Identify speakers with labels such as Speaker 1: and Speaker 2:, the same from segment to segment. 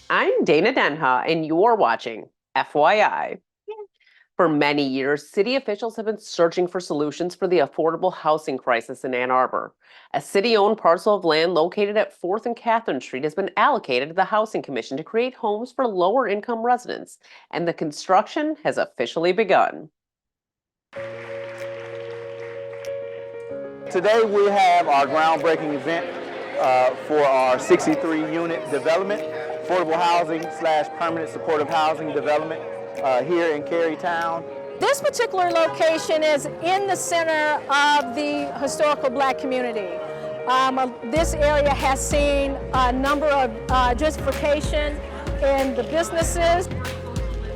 Speaker 1: I'm Dana Denha, and you're watching FYI. For many years, city officials have been searching for solutions for the affordable housing crisis in Ann Arbor. A city-owned parcel of land located at 4th and Catherine Street has been allocated to the Housing Commission to create homes for lower-income residents, and the construction has officially begun.
Speaker 2: Today we have our groundbreaking event for our 63-unit development, affordable housing / permanent supportive housing development here in Carytown.
Speaker 3: This particular location is in the center of the historical Black community. This area has seen a number of gentrification in the businesses.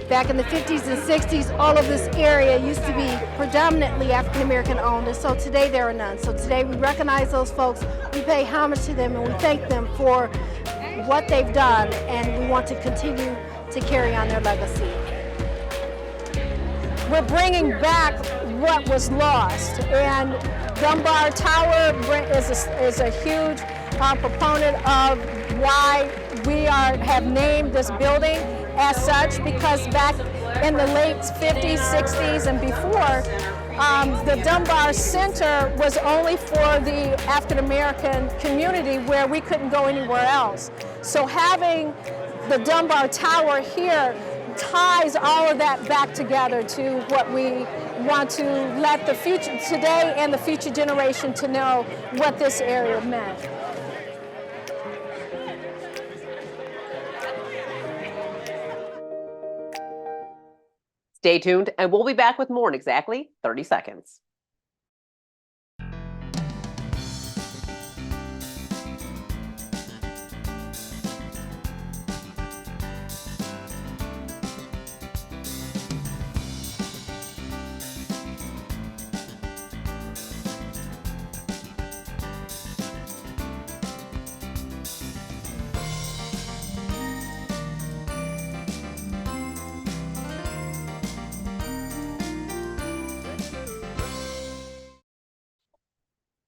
Speaker 4: Back in the 50s and 60s, all of this area used to be predominantly African American owned, and so today there are none. So today we recognize those folks, we pay homage to them, and we thank them for what they've done, and we want to continue to carry on their legacy.
Speaker 3: We're bringing back what was lost, and Dunbar Tower is a huge proponent of why we have named this building as such, because back in the late 50s, 60s, and before, the Dunbar Center was only for the African American community where we couldn't go anywhere else. So having the Dunbar Tower here ties all of that back together to what we want to let the future, today and the future generation, to know what this area meant.
Speaker 1: Stay tuned, and we'll be back with more in exactly 30 seconds.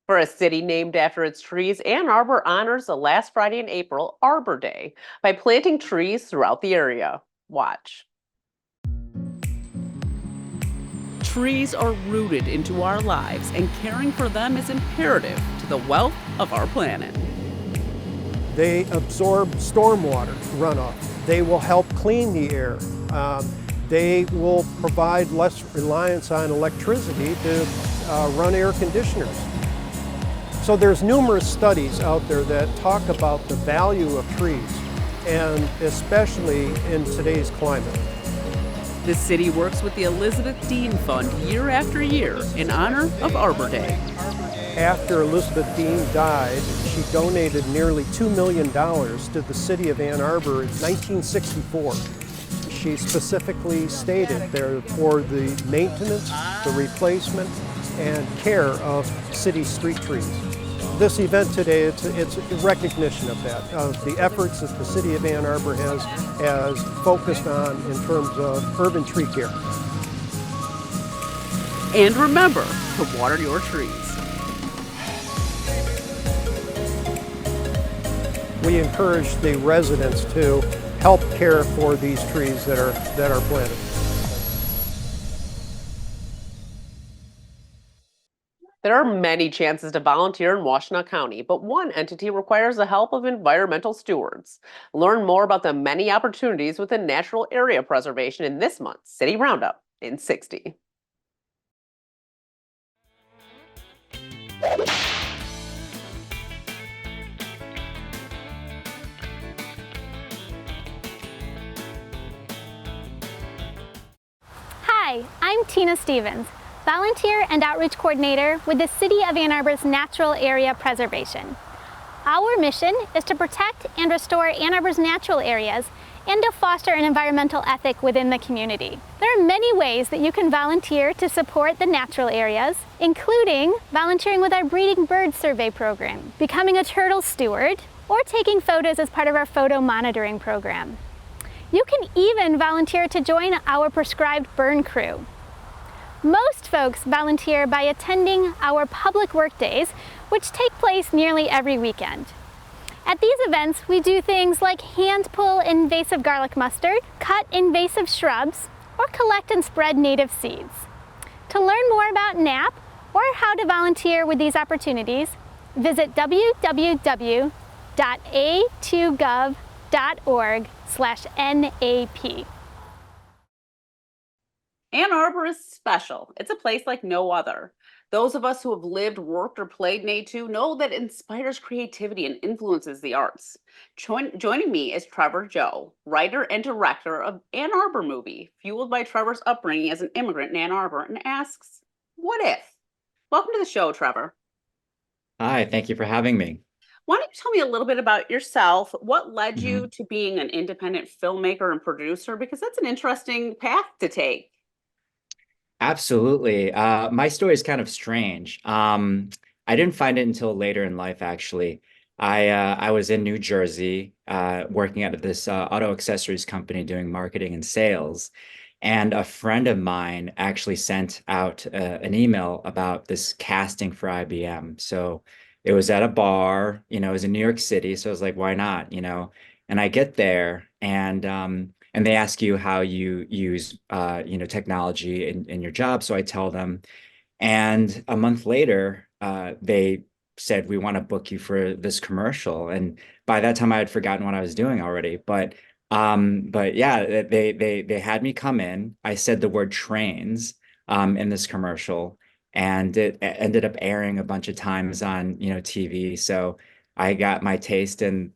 Speaker 1: For a city named after its trees, Ann Arbor honors the last Friday in April, Arbor Day, by planting trees throughout the area. Watch. Trees are rooted into our lives, and caring for them is imperative to the wealth of our planet.
Speaker 5: They absorb stormwater runoff. They will help clean the air. They will provide less reliance on electricity to run air conditioners. So there's numerous studies out there that talk about the value of trees, and especially in today's climate.
Speaker 1: The city works with the Elizabeth Dean Fund year after year in honor of Arbor Day.
Speaker 5: After Elizabeth Dean died, she donated nearly $2 million to the city of Ann Arbor in 1964. She specifically stated there for the maintenance, the replacement, and care of city street trees. This event today, it's a recognition of that, of the efforts that the city of Ann Arbor has focused on in terms of urban tree care.
Speaker 1: And remember to water your trees.
Speaker 5: We encourage the residents to help care for these trees that are planted.
Speaker 1: There are many chances to volunteer in Washtenaw County, but one entity requires the help of environmental stewards. Learn more about the many opportunities within natural area preservation in this month's City Roundup in 60.
Speaker 6: Hi, I'm Tina Stevens, Volunteer and Outreach Coordinator with the City of Ann Arbor's Natural Area Preservation. Our mission is to protect and restore Ann Arbor's natural areas and to foster an environmental ethic within the community. There are many ways that you can volunteer to support the natural areas, including volunteering with our breeding bird survey program, becoming a turtle steward, or taking photos as part of our photo monitoring program. You can even volunteer to join our prescribed burn crew. Most folks volunteer by attending our public work days, which take place nearly every weekend. At these events, we do things like hand pull invasive garlic mustard, cut invasive shrubs, or collect and spread native seeds. To learn more about NAP or how to volunteer with these opportunities, visit www.a2gov.org/NAP.
Speaker 1: Ann Arbor is special. It's a place like no other. Those of us who have lived, worked, or played in A2 know that it inspires creativity and influences the arts. Joining me is Trevor Zhou, writer and director of Ann Arbor Movie, fueled by Trevor's upbringing as an immigrant in Ann Arbor, and asks, what if? Welcome to the show, Trevor.
Speaker 7: Hi, thank you for having me.
Speaker 1: Why don't you tell me a little bit about yourself? What led you to being an independent filmmaker and producer? Because that's an interesting path to take.
Speaker 7: Absolutely. My story is kind of strange. I didn't find it until later in life, actually. I was in New Jersey working at this auto accessories company doing marketing and sales. And a friend of mine actually sent out an email about this casting for IBM. So it was at a bar, it was in New York City. So I was like, why not, And I get there and they ask you how you use, technology in your job. So I tell them, and a month later, they said, we want to book you for this commercial. And by that time I had forgotten what I was doing already. But yeah, they had me come in. I said the word trains in this commercial, and it ended up airing a bunch of times on, TV. So I got my taste and,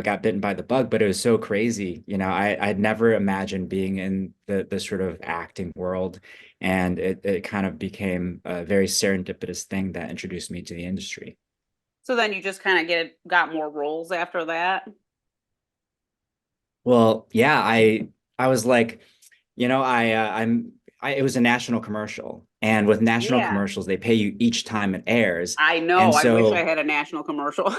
Speaker 7: got bitten by the bug, but it was so crazy. I'd never imagined being in the sort of acting world. And it kind of became a very serendipitous thing that introduced me to the industry.
Speaker 1: So then you just kind of got more roles after that?
Speaker 7: Well, yeah, I was like, it was a national commercial, and with national
Speaker 1: Yeah.
Speaker 7: commercials, they pay you each time it airs.
Speaker 1: I know.
Speaker 7: And
Speaker 1: I wish
Speaker 7: so
Speaker 1: I had a national commercial.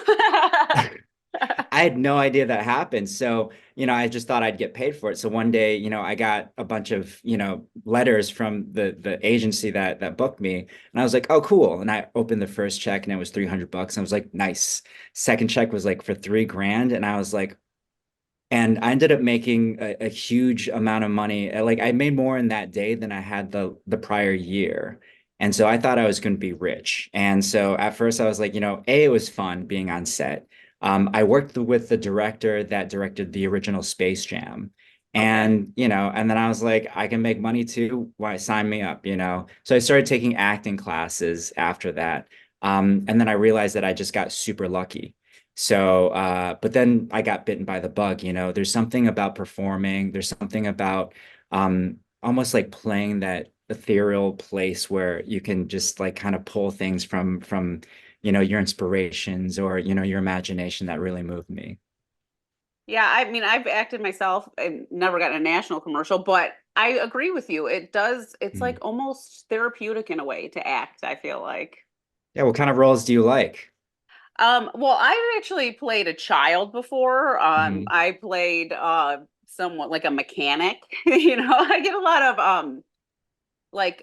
Speaker 7: I had no idea that happened. So, I just thought I'd get paid for it. So one day, I got a bunch of, letters from the agency that booked me. And I was like, oh, cool. And I opened the first check and it was $300. I was like, nice. Second check was like for $3,000. And I was like, and I ended up making a huge amount of money. Like I made more in that day than I had the prior year. And so I thought I was going to be rich. And so at first I was like, it was fun being on set. I worked with the director that directed the original Space Jam. And, and then I was like, I can make money too. Why sign me up, So I started taking acting classes after that. And then I realized that I just got super lucky. So, but then I got bitten by the bug, there's something about performing. There's something about almost like playing that ethereal place where you can just like kind of pull things from your inspirations or, your imagination that really moved me.
Speaker 1: Yeah, I mean, I've acted myself and never gotten a national commercial, but I agree with you. It's like almost therapeutic in a way to act, I feel like.
Speaker 7: Yeah, what kind of roles do you like?
Speaker 1: Well, I've actually played a child before. I played somewhat like a mechanic. I get a lot of like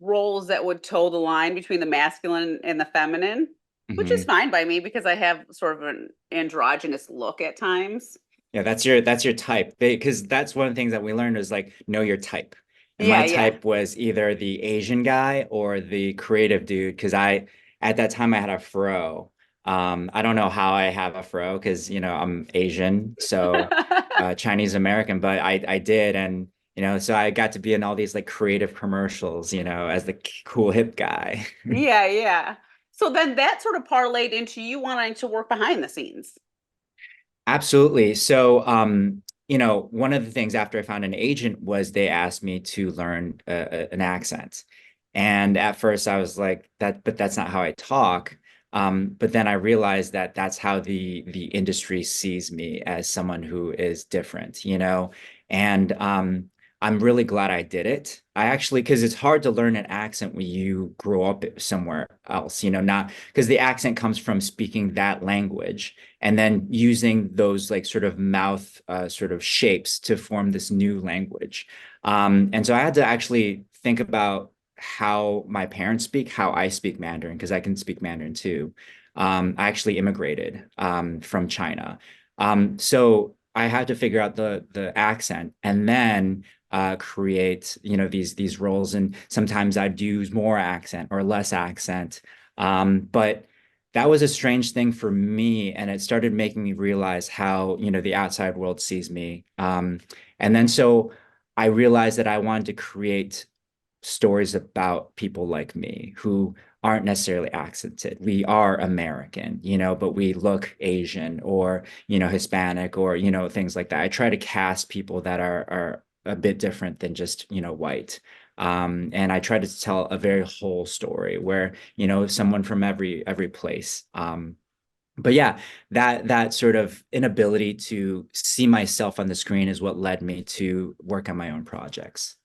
Speaker 1: roles that would toe the line between the masculine and the feminine, which is fine by me because I have sort of an androgynous look at times.
Speaker 7: Yeah, that's your type. Because that's one of the things that we learned is like know your type. And
Speaker 1: Yeah,
Speaker 7: my
Speaker 1: yeah.
Speaker 7: type was either the Asian guy or the creative dude. Because at that time I had a fro. I don't know how I have a fro because I'm Asian, so Chinese American, but I did, and so I got to be in all these like creative commercials, as the cool hip guy.
Speaker 1: Yeah, yeah. So then that sort of parlayed into you wanting to work behind the scenes.
Speaker 7: Absolutely. So, one of the things after I found an agent was they asked me to learn an accent. And at first I was like, but that's not how I talk. But then I realized that that's how the industry sees me, as someone who is different, and I'm really glad I did it. I actually, because it's hard to learn an accent when you grow up somewhere else, not because the accent comes from speaking that language and then using those like sort of mouth sort of shapes to form this new language. And so I had to actually think about how my parents speak, how I speak Mandarin, because I can speak Mandarin too. I actually immigrated from China. So I had to figure out the accent and then create, these roles. And sometimes I'd use more accent or less accent. But that was a strange thing for me, and it started making me realize how, the outside world sees me. And then so I realized that I wanted to create stories about people like me who aren't necessarily accented. We are American, but we look Asian or, Hispanic or, things like that. I try to cast people that are a bit different than just, white. And I try to tell a very whole story where, someone from every place. But yeah, that sort of inability to see myself on the screen is what led me to work on my own projects.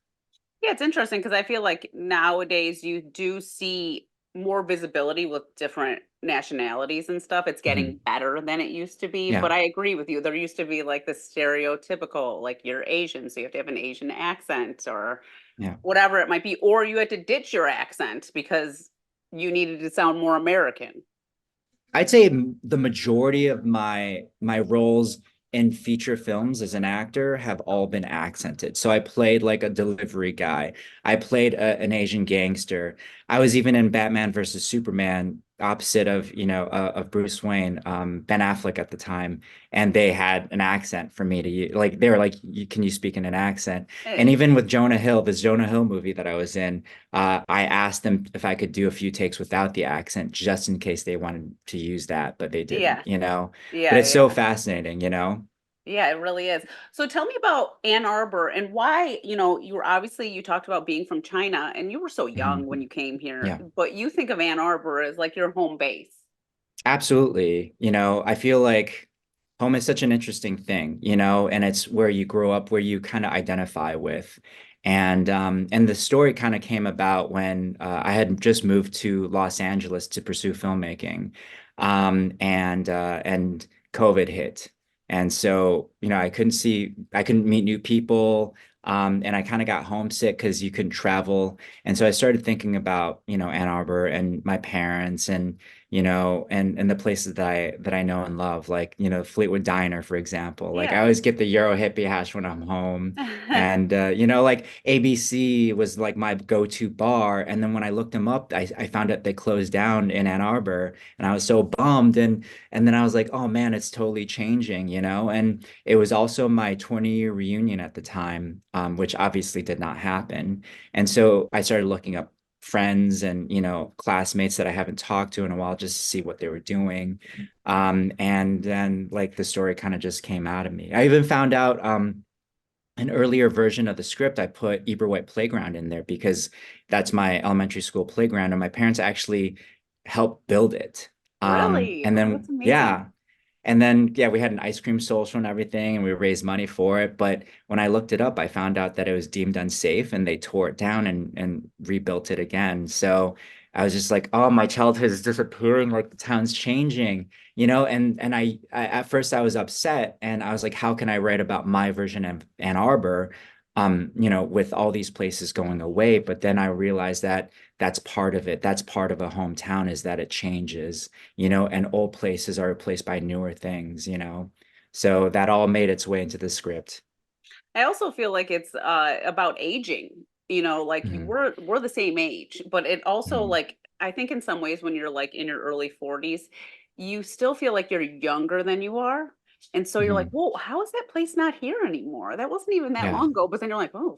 Speaker 1: Yeah, it's interesting because I feel like nowadays you do see more visibility with different nationalities and stuff. It's getting
Speaker 7: Mhm.
Speaker 1: better than it used to be.
Speaker 7: Yeah,
Speaker 1: But I agree with you. There used to be like the stereotypical, like you're Asian, so you have to have an Asian accent or
Speaker 7: yeah.
Speaker 1: whatever it might be, or you had to ditch your accent because you needed to sound more American.
Speaker 7: I'd say the majority of my roles in feature films as an actor have all been accented. So I played like a delivery guy. I played an Asian gangster. I was even in Batman versus Superman, opposite of, of Bruce Wayne, Ben Affleck at the time, and they had an accent for me to use. Like they were like, can you speak in an accent? And
Speaker 1: Eh,
Speaker 7: even with Jonah Hill, this Jonah Hill movie that I was in, I asked them if I could do a few takes without the accent, just in case they wanted to use that, but they didn't,
Speaker 1: yeah,
Speaker 7: But
Speaker 1: yeah,
Speaker 7: it's so
Speaker 1: yeah.
Speaker 7: fascinating.
Speaker 1: Yeah, it really is. So tell me about Ann Arbor and why, you were obviously you talked about being from China and you were so young
Speaker 7: Mhm.
Speaker 1: when you came here,
Speaker 7: Yeah,
Speaker 1: but you think of Ann Arbor as like your home base.
Speaker 7: absolutely. I feel like home is such an interesting thing, and it's where you grow up, where you kind of identify with. And the story kind of came about when I had just moved to Los Angeles to pursue filmmaking. And COVID hit. And so, I couldn't meet new people. And I kind of got homesick because you couldn't travel. And so I started thinking about, Ann Arbor and my parents and the places that I know and love, like, Fleetwood Diner, for example. Like I
Speaker 1: Yeah.
Speaker 7: always get the Euro hippie hash when I'm home. And like ABC was like my go-to bar. And then when I looked them up, I found out they closed down in Ann Arbor. And I was so bummed. And then I was like, oh man, it's totally changing. And it was also my 20-year reunion at the time, which obviously did not happen. And so I started looking up friends and classmates that I haven't talked to in a while just to see what they were doing. And then like the story kind of just came out of me. I even found out an earlier version of the script. I put Eberwhite Playground in there because that's my elementary school playground, and my parents actually helped build it.
Speaker 1: Really?
Speaker 7: And
Speaker 1: Oh, that's
Speaker 7: then
Speaker 1: amazing.
Speaker 7: yeah, and then, yeah, we had an ice cream social and everything, and we raised money for it. But when I looked it up, I found out that it was deemed unsafe, and they tore it down and rebuilt it again. So I was just like, oh, my childhood is disappearing, like the town's changing. And I at first I was upset, and I was like, how can I write about my version of Ann Arbor, with all these places going away? But then I realized that that's part of it. That's part of a hometown is that it changes, and old places are replaced by newer things. So that all made its way into the script.
Speaker 1: I also feel like it's about aging, like
Speaker 7: Mhm,
Speaker 1: we're the same age, but it also
Speaker 7: mhm,
Speaker 1: like I think in some ways when you're like in your early 40s, you still feel like you're younger than you are. And so you're like,
Speaker 7: mhm.
Speaker 1: whoa, how is that place not here anymore? That wasn't even that
Speaker 7: Yeah.
Speaker 1: long ago. But then you're like, oh,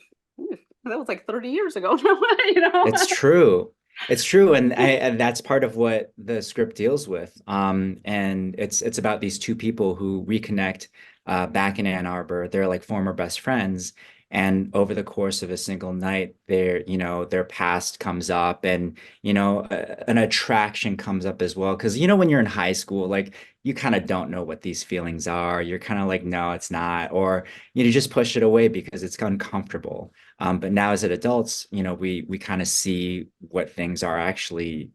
Speaker 1: that was like 30 years ago. you know?
Speaker 7: It's true. It's true, and that's part of what the script deals with. And it's about these two people who reconnect back in Ann Arbor. They're like former best friends, and over the course of a single night, their past comes up, and an attraction comes up as well. Because when you're in high school, like you kind of don't know what these feelings are. You're kind of like, no, it's not, or you just push it away because it's uncomfortable. But now as adults, we kind of see what things are actually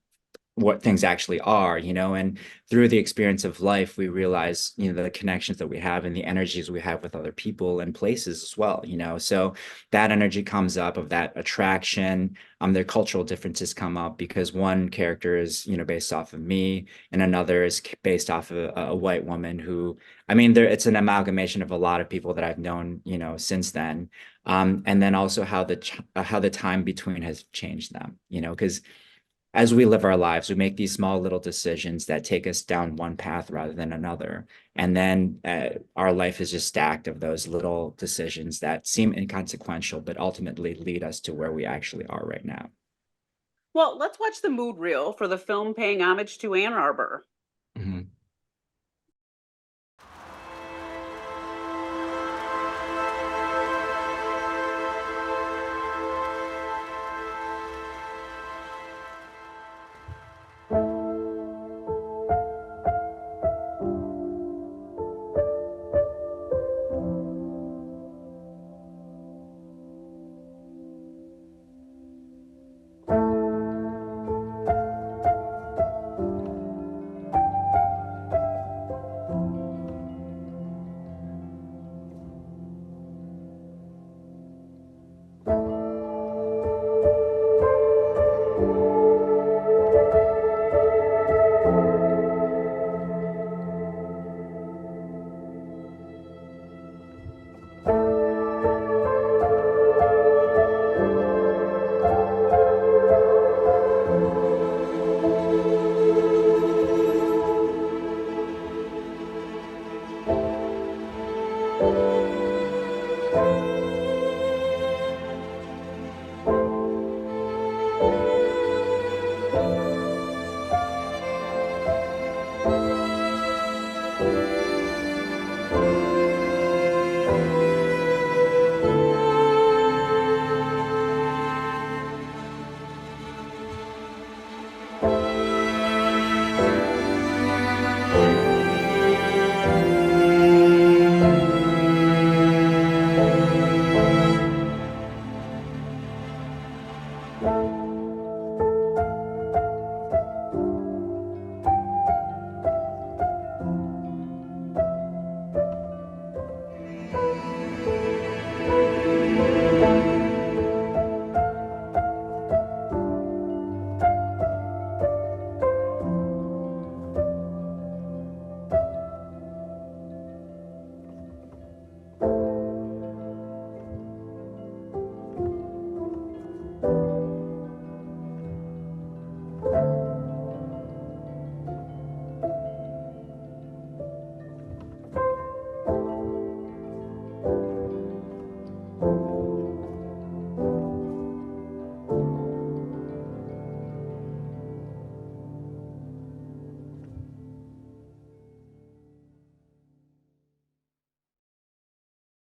Speaker 7: what things actually are, you know, and through the experience of life, we realize, you know, the connections that we have and the energies we have with other people and places as well, you know. So that energy comes up of that attraction. Their cultural differences come up because one character is, you know, based off of me, and another is based off of a white woman who, I mean, there it's an amalgamation of a lot of people that I've known, you know, since then. And then also how the time between has changed them, you know, because as we live our lives, we make these small little decisions that take us down one path rather than another. And then our life is just stacked of those little decisions that seem inconsequential, but ultimately lead us to where we actually are right now.
Speaker 1: Well, let's watch the mood reel for the film paying homage to Ann Arbor.
Speaker 7: Mhm.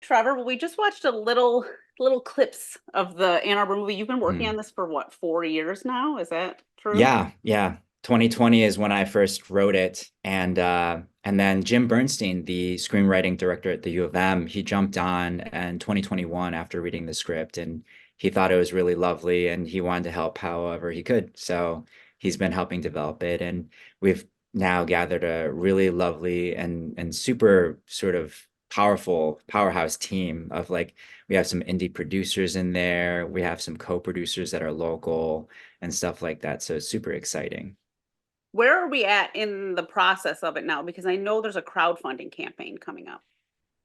Speaker 1: Trevor, well, we just watched a little clips of the Ann Arbor movie. You've been working on this for what, 4 years now? Is that true?
Speaker 7: Yeah, yeah. 2020 is when I first wrote it, and then Jim Bernstein, the screenwriting director at the U of M, he jumped on in 2021 after reading the script, and he thought it was really lovely, and he wanted to help however he could. So he's been helping develop it, and we've now gathered a really lovely and super sort of powerful powerhouse team of like we have some indie producers in there, we have some co-producers that are local and stuff like that. So it's super exciting.
Speaker 1: Where are we at in the process of it now? Because I know there's a crowdfunding campaign coming up.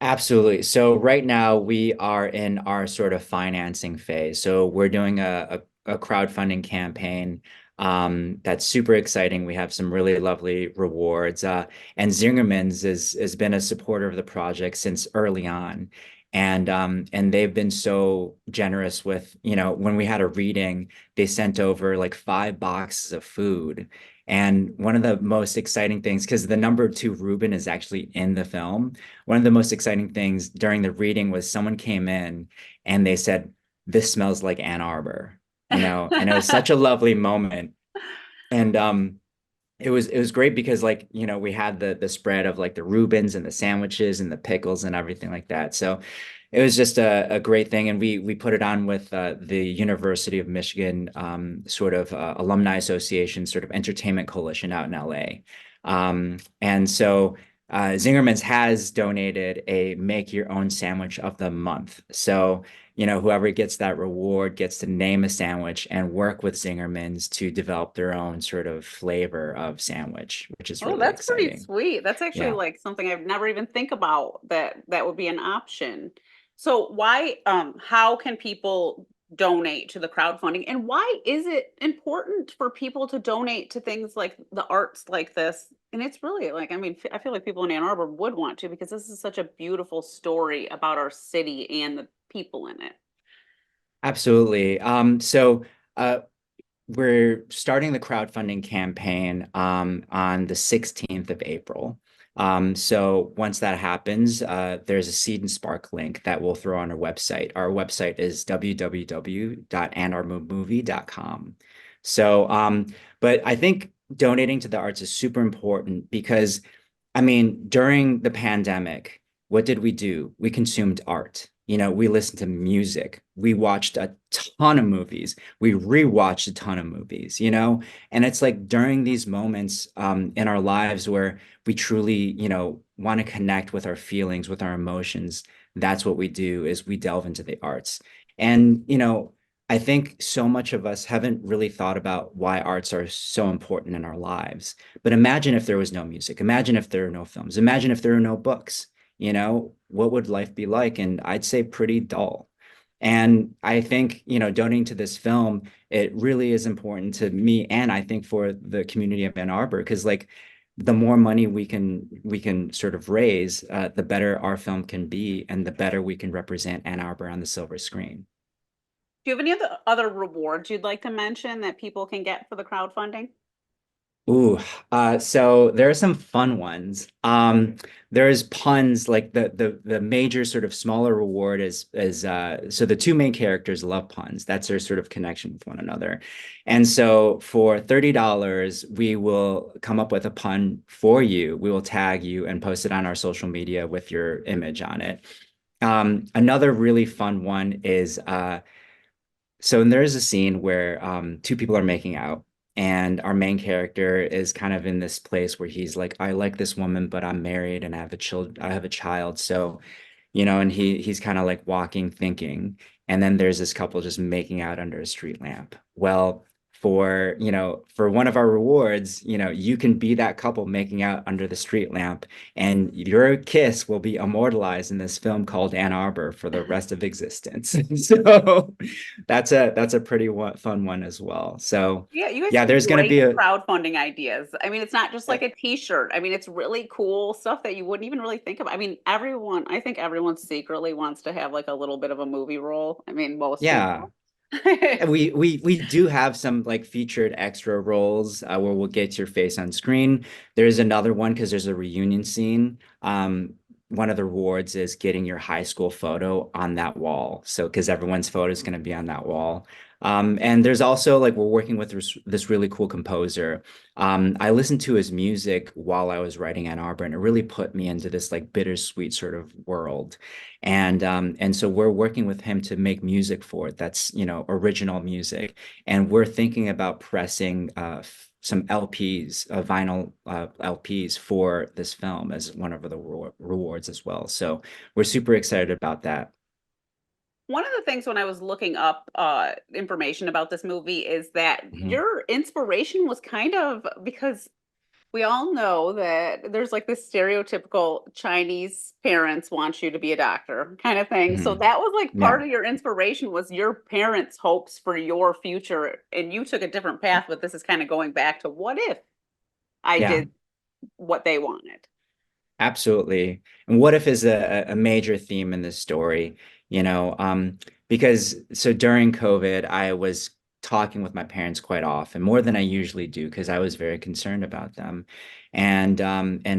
Speaker 7: Absolutely. So right now we are in our sort of financing phase. So we're doing a crowdfunding campaign that's super exciting. We have some really lovely rewards. And Zingerman's has been a supporter of the project since early on. And they've been so generous with, you know, when we had a reading, they sent over like 5 boxes of food. And one of the most exciting things, because the number two Reuben is actually in the film, one of the most exciting things during the reading was someone came in and they said, "This smells like Ann Arbor," you know, and it was such a lovely moment. And it was great because like, we had the spread of like the Reubens and the sandwiches and the pickles and everything like that. So it was just a great thing. And we put it on with the University of Michigan sort of alumni association, sort of entertainment coalition out in LA. And so Zingerman's has donated a make your own sandwich of the month. So whoever gets that reward gets to name a sandwich and work with Zingerman's to develop their own sort of flavor of sandwich, which is
Speaker 1: Oh,
Speaker 7: really
Speaker 1: that's pretty
Speaker 7: exciting.
Speaker 1: sweet. That's actually
Speaker 7: Yeah.
Speaker 1: like something I've never even think about that would be an option. So why, how can people donate to the crowdfunding, and why is it important for people to donate to things like the arts like this? And it's really like, I mean, I feel like people in Ann Arbor would want to, because this is such a beautiful story about our city and the people in it.
Speaker 7: Absolutely. So we're starting the crowdfunding campaign on the 16th of April. So once that happens, there's a Seed and Spark link that we'll throw on our website. Our website is www.annarbormovie.com. So, but I think donating to the arts is super important because, I mean, during the pandemic, what did we do? We consumed art. We listened to music. We watched a ton of movies. We rewatched a ton of movies. And it's like during these moments in our lives where we truly, want to connect with our feelings, with our emotions, that's what we do is we delve into the arts. And, I think so much of us haven't really thought about why arts are so important in our lives. But imagine if there was no music. Imagine if there are no films. Imagine if there are no books. What would life be like? And I'd say pretty dull. And I think, donating to this film, it really is important to me and I think for the community of Ann Arbor, because like the more money we can sort of raise, the better our film can be and the better we can represent Ann Arbor on the silver screen.
Speaker 1: Do you have any other rewards you'd like to mention that people can get for the crowdfunding?
Speaker 7: Ooh, so there are some fun ones. There's puns like the major sort of smaller reward is so the two main characters love puns. That's their sort of connection with one another. And so for $30, we will come up with a pun for you. We will tag you and post it on our social media with your image on it. Another really fun one is so there's a scene where two people are making out, and our main character is kind of in this place where he's like, I like this woman, but I'm married and I have a child. So, and he's kind of like walking, thinking. And then there's this couple just making out under a street lamp. Well, for one of our rewards, you can be that couple making out under the street lamp, and your kiss will be immortalized in this film called Ann Arbor for the rest of existence. So that's a pretty fun one as well. So
Speaker 1: Yeah, you guys
Speaker 7: yeah,
Speaker 1: have
Speaker 7: there's going to
Speaker 1: great
Speaker 7: be a
Speaker 1: crowdfunding ideas. I mean, it's not just like a t-shirt. I mean, it's really cool stuff that you wouldn't even really think of. I mean, I think everyone secretly wants to have like a little bit of a movie role. I mean, most
Speaker 7: yeah.
Speaker 1: people.
Speaker 7: And we do have some like featured extra roles where we'll get your face on screen. There's another one because there's a reunion scene. One of the rewards is getting your high school photo on that wall. So because everyone's photo is going to be on that wall. And there's also like we're working with this really cool composer. I listened to his music while I was writing Ann Arbor, and it really put me into this like bittersweet sort of world. And so we're working with him to make music for it. That's, original music. And we're thinking about pressing some LPs, vinyl LPs for this film as one of the rewards as well. So we're super excited about that.
Speaker 1: One of the things when I was looking up information about this movie is that
Speaker 7: Mhm.
Speaker 1: your inspiration was kind of because we all know that there's like this stereotypical Chinese parents want you to be a doctor kind of thing. So
Speaker 7: Mhm.
Speaker 1: that was like part
Speaker 7: Yeah.
Speaker 1: of your inspiration was your parents' hopes for your future, and you took a different path, but this is kind of going back to what if I
Speaker 7: Yeah.
Speaker 1: did what they wanted.
Speaker 7: Absolutely. And what if is a major theme in this story, because so during COVID, I was talking with my parents quite often, more than I usually do, because I was very concerned about them. And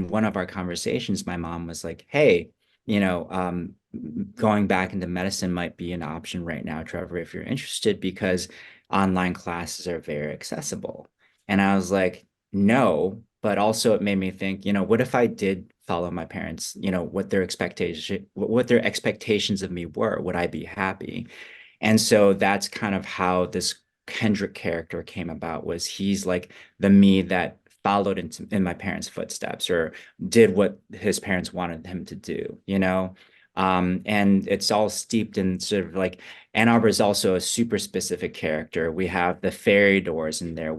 Speaker 7: one of our conversations, my mom was like, hey, going back into medicine might be an option right now, Trevor, if you're interested, because online classes are very accessible. And I was like, no, but also it made me think, what if I did follow my parents, what their expectations of me were? Would I be happy? And so that's kind of how this Kendrick character came about, was he's like the me that followed in my parents' footsteps, or did what his parents wanted him to do. And it's all steeped in sort of like Ann Arbor is also a super specific character. We have the ferry doors in there.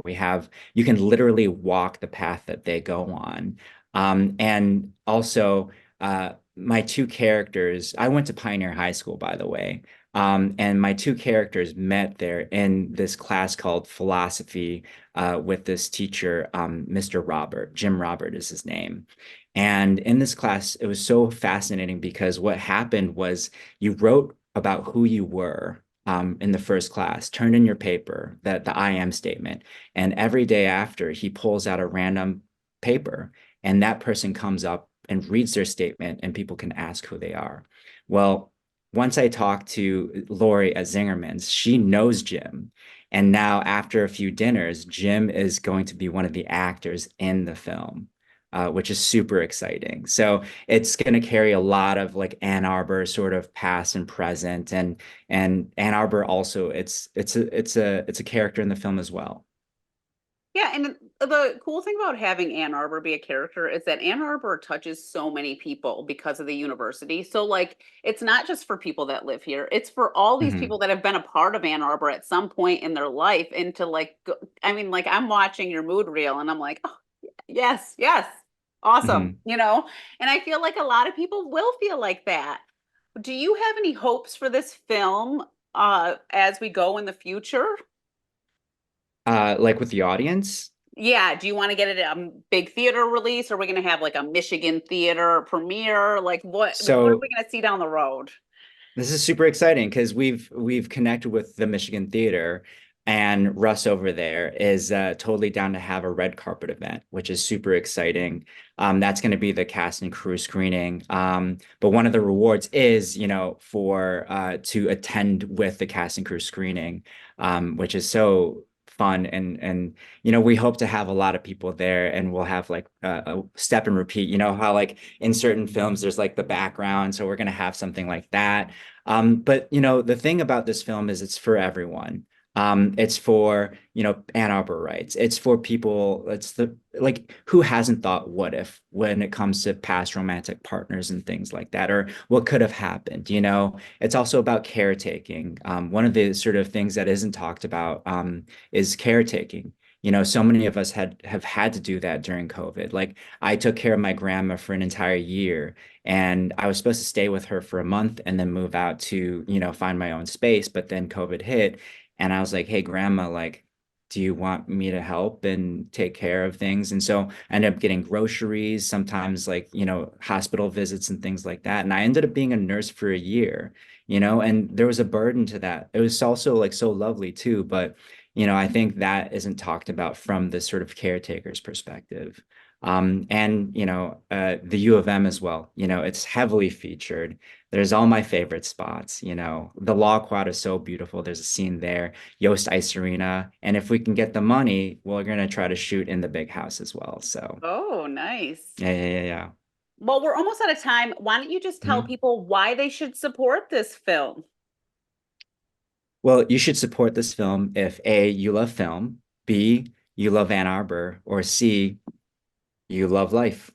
Speaker 7: You can literally walk the path that they go on. And also, my two characters, I went to Pioneer High School, by the way. And my two characters met there in this class called philosophy, with this teacher, Mr. Robert. Jim Robert is his name. And in this class, it was so fascinating because what happened was you wrote about who you were, in the first class, turned in your paper, that the I am statement. And every day after, he pulls out a random paper, and that person comes up and reads their statement, and people can ask who they are. Well, once I talked to Lori at Zingerman's, she knows Jim. And now, after a few dinners, Jim is going to be one of the actors in the film, which is super exciting. So it's going to carry a lot of like Ann Arbor sort of past and present, and Ann Arbor also. It's a character in the film as well.
Speaker 1: Yeah, and the cool thing about having Ann Arbor be a character is that Ann Arbor touches so many people because of the university. So, like, it's not just for people that live here, it's for all these
Speaker 7: Mhm.
Speaker 1: people that have been a part of Ann Arbor at some point in their life. And to, like, I mean, like, I'm watching your mood reel and I'm like, oh, yes, yes, awesome,
Speaker 7: Mhm.
Speaker 1: And I feel like a lot of people will feel like that. Do you have any hopes for this film as we go in the future?
Speaker 7: Like with the audience.
Speaker 1: Yeah, do you want to get it a big theater release? Or are we going to have like a Michigan theater premiere? Like what are
Speaker 7: So
Speaker 1: we going to see down the road?
Speaker 7: this is super exciting because we've connected with the Michigan Theater, and Russ over there is totally down to have a red carpet event, which is super exciting. That's going to be the cast and crew screening. But one of the rewards is, for to attend with the cast and crew screening, which is so fun, and we hope to have a lot of people there, and we'll have like a step and repeat. You know how like in certain films there's like the background, so we're going to have something like that. But the thing about this film is it's for everyone. It's for, Ann Arbor rights. It's for people, it's the like who hasn't thought what if when it comes to past romantic partners and things like that, or what could have happened. It's also about caretaking. One of the sort of things that isn't talked about, is caretaking. So many of us have had to do that during COVID. Like I took care of my grandma for an entire year, and I was supposed to stay with her for a month and then move out to, find my own space. But then COVID hit, and I was like, hey, grandma, like, do you want me to help and take care of things? And so I ended up getting groceries, sometimes like, hospital visits and things like that. And I ended up being a nurse for a year, and there was a burden to that. It was also like so lovely too. But, I think that isn't talked about from the sort of caretaker's perspective. And the U of M as well, it's heavily featured. There's all my favorite spots. The Law Quad is so beautiful. There's a scene there, Yost Ice Arena. And if we can get the money, we're going to try to shoot in the big house as well. So
Speaker 1: Oh, nice.
Speaker 7: yeah, yeah, yeah, yeah.
Speaker 1: Well, we're almost out of time. Why don't you just tell
Speaker 7: Mhm.
Speaker 1: people why they should support this film?
Speaker 7: Well, you should support this film if A, you love film, B, you love Ann Arbor, or C, you love life.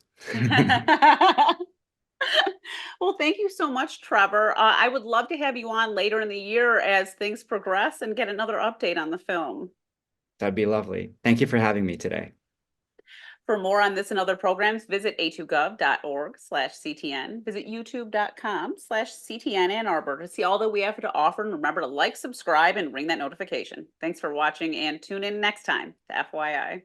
Speaker 1: Well, thank you so much, Trevor. I would love to have you on later in the year as things progress and get another update on the film.
Speaker 7: That'd be lovely. Thank you for having me today.
Speaker 1: For more on this and other programs, visit a2gov.org/CTN. Visit youtube.com/CTN Ann Arbor to see all that we have to offer. And remember to like, subscribe, and ring that notification. Thanks for watching, and tune in next time to FYI.